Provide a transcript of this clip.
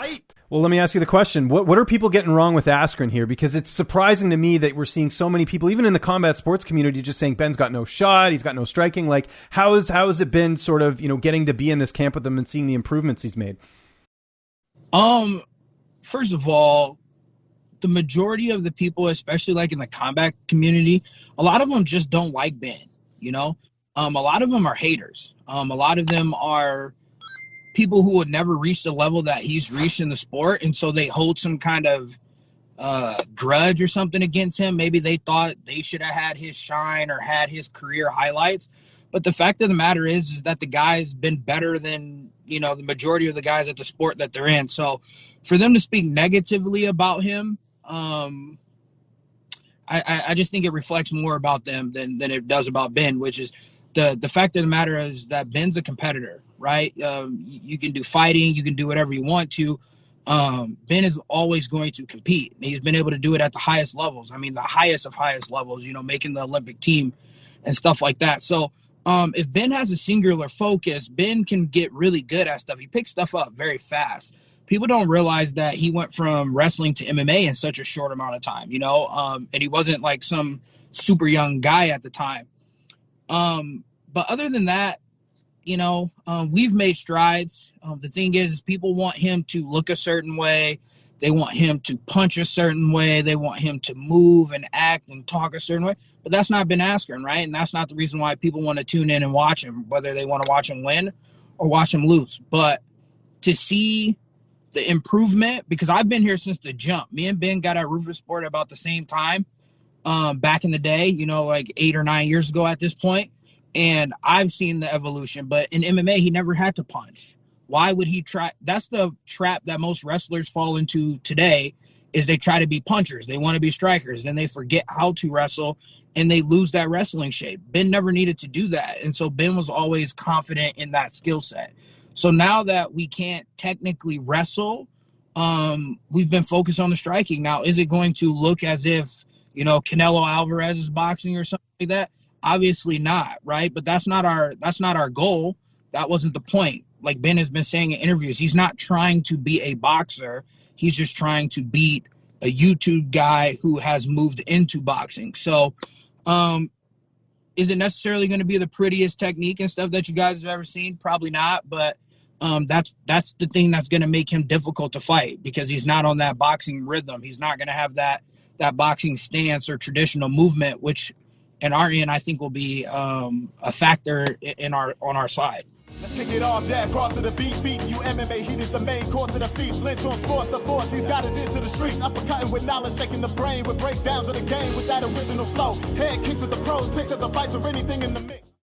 fight. Well, let me ask you the question. What are people getting wrong with Askren here? Because it's surprising to me that we're seeing so many people, even in the combat sports community, just saying Ben's got no shot, he's got no striking. Like, how has it been sort of, getting to be in this camp with him and seeing the improvements he's made? First of all, the majority of the people, especially like in the combat community, a lot of them just don't like Ben, a lot of them are haters. A lot of them are people who would never reach the level that he's reached in the sport. And so they hold some kind of grudge or something against him. Maybe they thought they should have had his shine or had his career highlights. But the fact of the matter is that the guy's been better than, the majority of the guys at the sport that they're in. So for them to speak negatively about him, I just think it reflects more about them than it does about Ben, which is the fact of the matter is that Ben's a competitor, right? You can do fighting, you can do whatever you want to. Ben is always going to compete. He's been able to do it at the highest levels. I mean, the highest of highest levels, making the Olympic team and stuff like that. So if Ben has a singular focus, Ben can get really good at stuff. He picks stuff up very fast. People don't realize that he went from wrestling to MMA in such a short amount of time, and he wasn't like some super young guy at the time. But other than that, we've made strides. The thing is people want him to look a certain way. They want him to punch a certain way. They want him to move and act and talk a certain way. But that's not Ben Askren, right? And that's not the reason why people want to tune in and watch him, whether they want to watch him win or watch him lose. But to see the improvement, because I've been here since the jump. Me and Ben got our Rufus Sport about the same time back in the day, like 8 or 9 years ago at this point. And I've seen the evolution. But in MMA, he never had to punch. Why would he try? That's the trap that most wrestlers fall into today, is they try to be punchers. They want to be strikers. Then they forget how to wrestle, and they lose that wrestling shape. Ben never needed to do that. And so Ben was always confident in that skill set. So now that we can't technically wrestle, we've been focused on the striking. Now, is it going to look as if, Canelo Alvarez is boxing or something like that? Obviously not, right? But that's not our goal. That wasn't the point. Like Ben has been saying in interviews, he's not trying to be a boxer. He's just trying to beat a YouTube guy who has moved into boxing. So is it necessarily going to be the prettiest technique and stuff that you guys have ever seen? Probably not. But that's the thing that's going to make him difficult to fight, because he's not on that boxing rhythm. He's not going to have that boxing stance or traditional movement, which in our end, I think will be a factor on our side. Let's kick it off, jab, cross to the beat, beating you MMA, heat is the main course of the feast. Lynch on sports, the force, he's got his ears to the streets. Uppercutting with knowledge, shaking the brain with breakdowns of the game with that original flow. Head kicks with the pros, picks of the fights or anything in the mix.